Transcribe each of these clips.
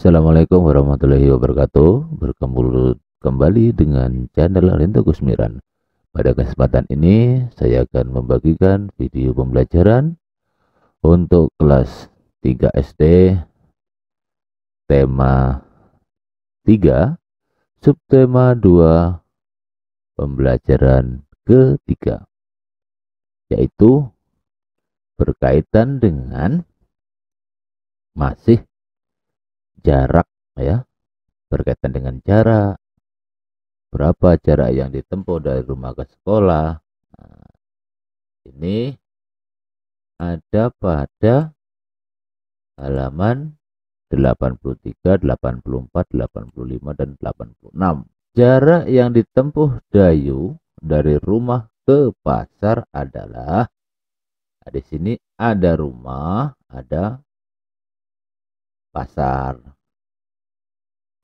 Assalamualaikum warahmatullahi wabarakatuh. Berkumpul kembali dengan channel Rinto Kusmiran. Pada kesempatan ini saya akan membagikan video pembelajaran untuk kelas 3 SD, tema 3, subtema 2, pembelajaran ketiga, yaitu berkaitan dengan masih jarak, ya, berkaitan dengan jarak, berapa jarak yang ditempuh dari rumah ke sekolah. Nah, ini ada pada halaman 83, 84, 85, dan 86. Jarak yang ditempuh Dayu dari rumah ke pasar adalah, nah, di sini ada rumah, ada pasar,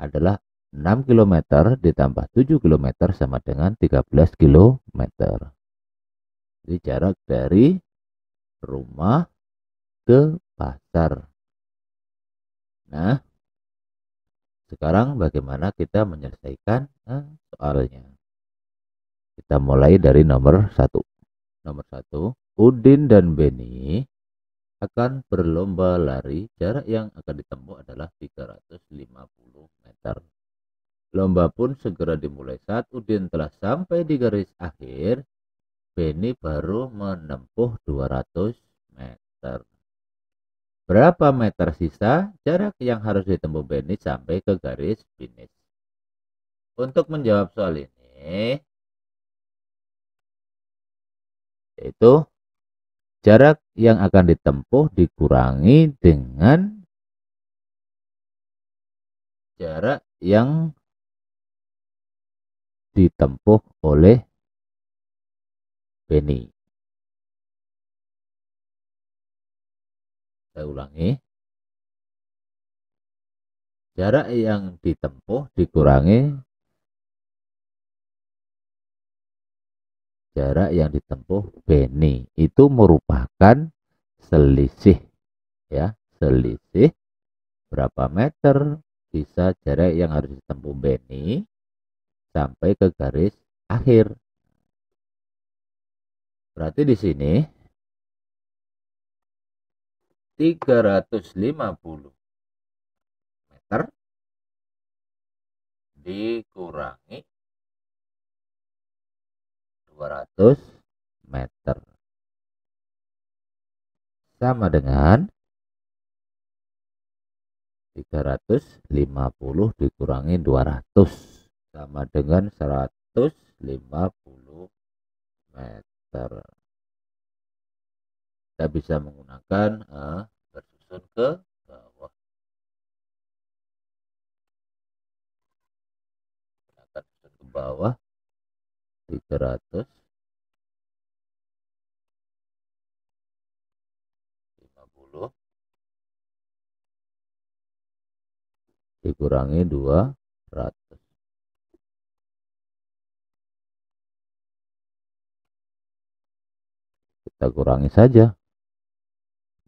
adalah 6 km ditambah 7 km sama dengan 13 km. Jadi jarak dari rumah ke pasar. Nah, sekarang bagaimana kita menyelesaikan soalnya? Kita mulai dari nomor 1. Nomor 1, Udin dan Beni akan berlomba lari. Jarak yang akan ditempuh adalah 350 meter. Lomba pun segera dimulai. Saat Udin telah sampai di garis akhir, Beni baru menempuh 200 meter. Berapa meter sisa jarak yang harus ditempuh Beni sampai ke garis finish? Untuk menjawab soal ini, yaitu jarak yang akan ditempuh dikurangi dengan jarak yang ditempuh oleh Beni. Saya ulangi. Jarak yang ditempuh dikurangi jarak yang ditempuh Beni. Itu merupakan selisih, ya, selisih berapa meter sisa jarak yang harus ditempuh Beni sampai ke garis akhir. Berarti di sini 350 meter dikurangi 200 meter sama dengan 350 dikurangi 200 sama dengan 150 meter. Kita bisa menggunakan bersusun ke bawah. Kita susun ke bawah 350 dikurangi 200. Kita kurangi saja.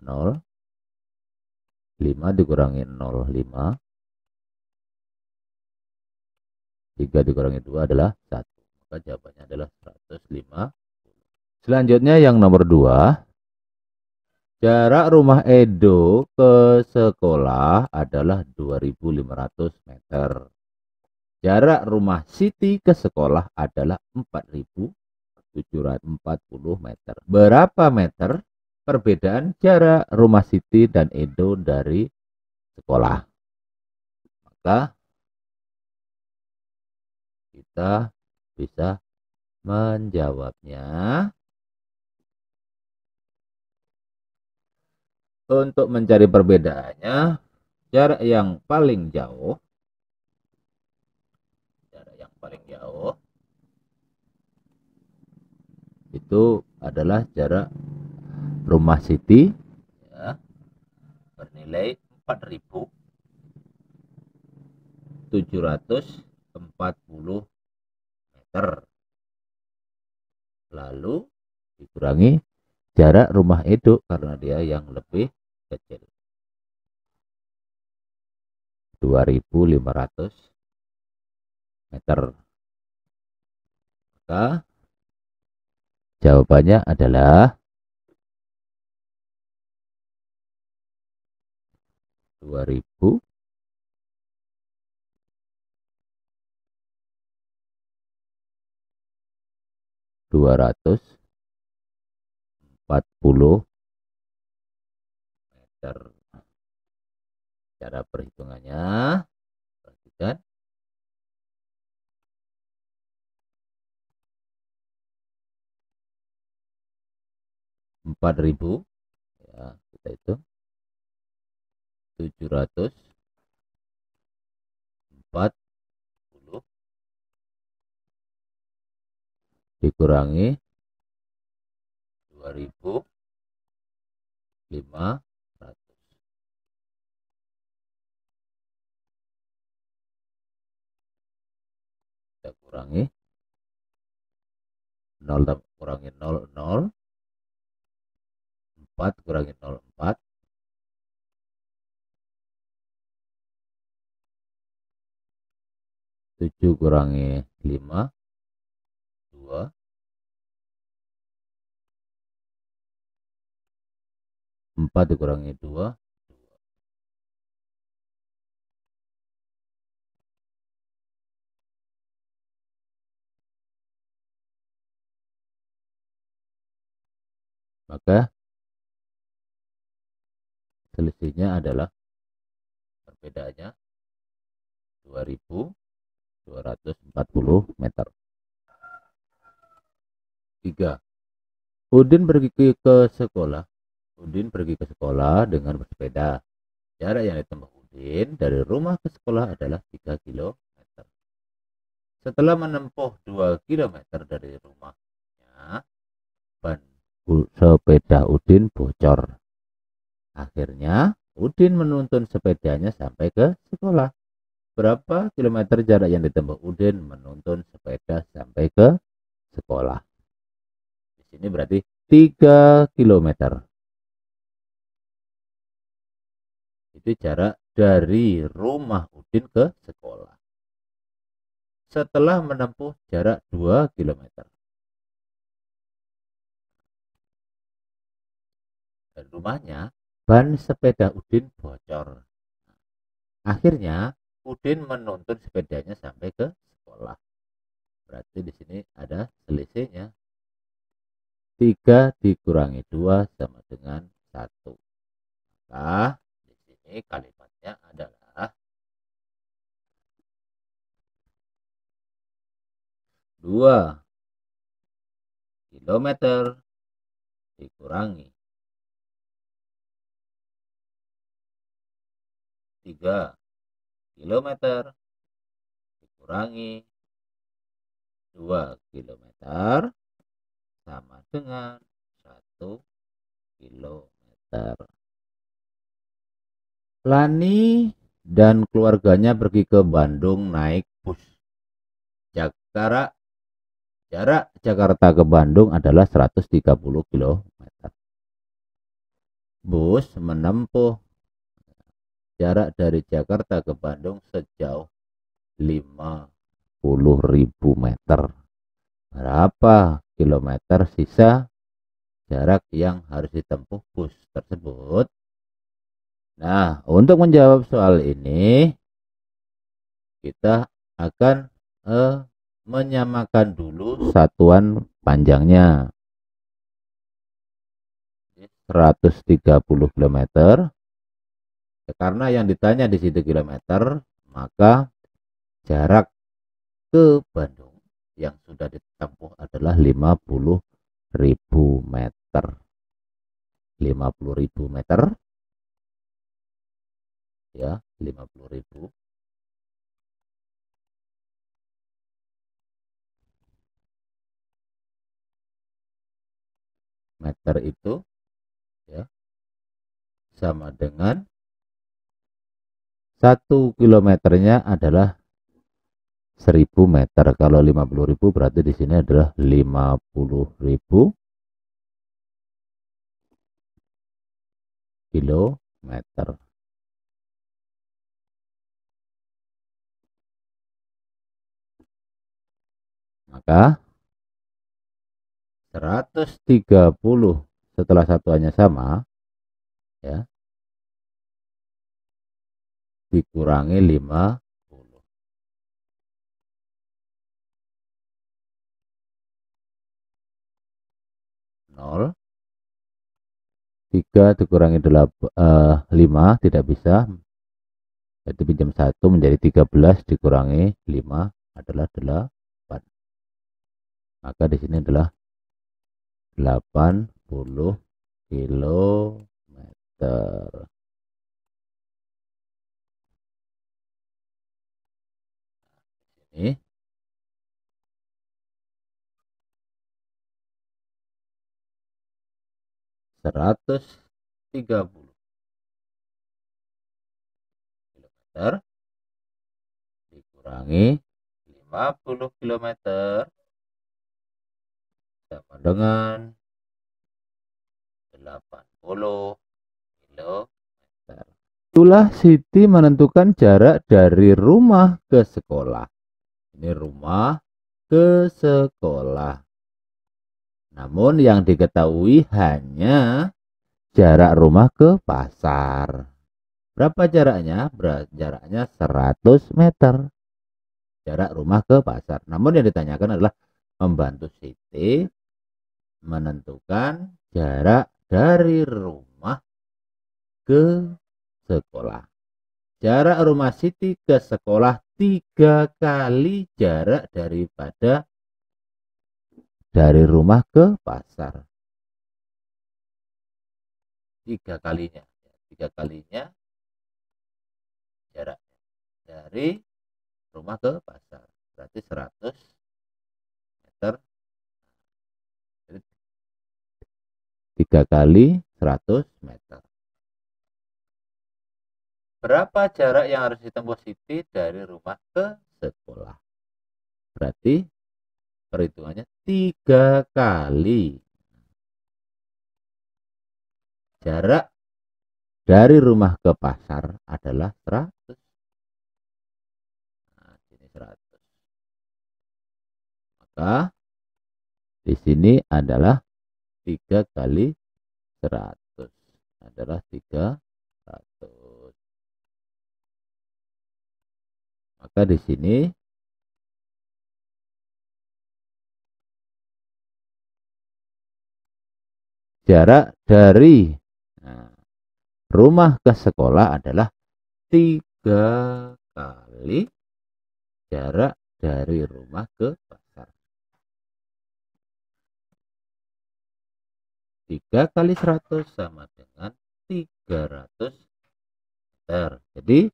0, 5 dikurangi 0, 5. 3 dikurangi 2 adalah 1. Maka jawabannya adalah 150. Selanjutnya yang nomor 2. Jarak rumah Edo ke sekolah adalah 2.500 meter. Jarak rumah Siti ke sekolah adalah 4.740 meter. Berapa meter perbedaan jarak rumah Siti dan Edo dari sekolah? Maka kita bisa menjawabnya. Untuk mencari perbedaannya, jarak yang paling jauh itu adalah jarak rumah Siti, ya, bernilai 4.740 meter. Lalu dikurangi jarak rumah Edo karena dia yang lebih kecil. 2.500 meter. Maka jawabannya adalah 2.240 meter. Cara perhitungannya, perhatikan. 4.000, ya, kita hitung 740 dikurangi 2.500. Kita kurangi 0, kurangi 0, 0, 4 kurangi 0, 4, 7 kurangi 5, 2, 4 dikurangi 2, 2. Maka selisihnya adalah, perbedaannya 2.240 meter. 3. Udin pergi ke sekolah. Udin pergi ke sekolah dengan bersepeda. Jarak yang ditempuh Udin dari rumah ke sekolah adalah 3 km. Setelah menempuh 2 km dari rumahnya, ban sepeda Udin bocor. Akhirnya, Udin menuntun sepedanya sampai ke sekolah. Berapa kilometer jarak yang ditempuh Udin menuntun sepeda sampai ke sekolah? Di sini berarti 3 km. Itu jarak dari rumah Udin ke sekolah. Setelah menempuh jarak 2 km. Dari rumahnya, ban sepeda Udin bocor. Akhirnya, Udin menuntun sepedanya sampai ke sekolah. Berarti di sini ada selisihnya. 3 dikurangi 2 sama dengan 1. Maka di sini kalimatnya adalah 2 km dikurangi 3 km dikurangi 2 km sama dengan 1 km. Lani dan keluarganya pergi ke Bandung naik bus. Jarak Jakarta ke Bandung adalah 130 km. Bus menempuh jarak dari Jakarta ke Bandung sejauh 50.000 meter. Berapa kilometer sisa jarak yang harus ditempuh bus tersebut? Nah, untuk menjawab soal ini, kita akan menyamakan dulu satuan panjangnya. 130 km. Karena yang ditanya di situ kilometer, maka jarak ke Bandung yang sudah ditempuh adalah 50.000 meter. 50.000 meter. Ya, 50.000 meter itu, ya, sama dengan 1 kilometernya adalah 1.000 meter. Kalau 50.000 berarti di sini adalah 50.000 kilometer. Maka 130 setelah satuannya sama, ya, dikurangi 50. 0. 3 dikurangi 5 tidak bisa. Jadi pinjam 1 menjadi 13 dikurangi 5 adalah 8. Maka di sini adalah 80 kilometer. Ini 130 kilometer dikurangi 50 kilometer sama dengan 80 kilometer. Itulah Siti menentukan jarak dari rumah ke sekolah. Ini rumah ke sekolah. Namun yang diketahui hanya jarak rumah ke pasar. Berapa jaraknya? Jaraknya 100 meter. Jarak rumah ke pasar. Namun yang ditanyakan adalah membantu Siti menentukan jarak dari rumah ke sekolah. Jarak rumah Siti ke sekolah 3 kali jarak daripada dari rumah ke pasar. 3 kalinya. 3 kalinya jarak dari rumah ke pasar. Berarti 100 meter. 3 kali 100 meter. Berapa jarak yang harus ditempuh Siti dari rumah ke sekolah? Berarti perhitungannya 3 kali. Jarak dari rumah ke pasar adalah 100. Nah, sini 100. Maka di sini adalah 3 kali 100. Adalah 300. Maka di sini jarak dari rumah ke sekolah adalah 3 kali jarak dari rumah ke pasar. 3 kali 100 sama dengan 300 meter. Jadi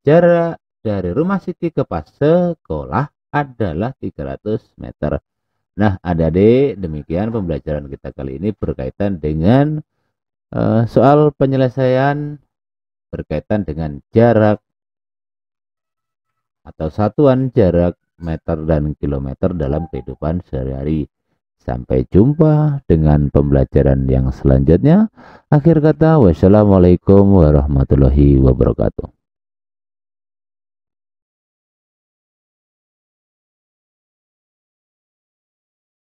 jarak dari rumah Siti ke sekolah adalah 300 meter. Nah, adik-adik, demikian pembelajaran kita kali ini berkaitan dengan soal penyelesaian berkaitan dengan jarak atau satuan jarak meter dan kilometer dalam kehidupan sehari-hari. Sampai jumpa dengan pembelajaran yang selanjutnya. Akhir kata, wassalamualaikum warahmatullahi wabarakatuh.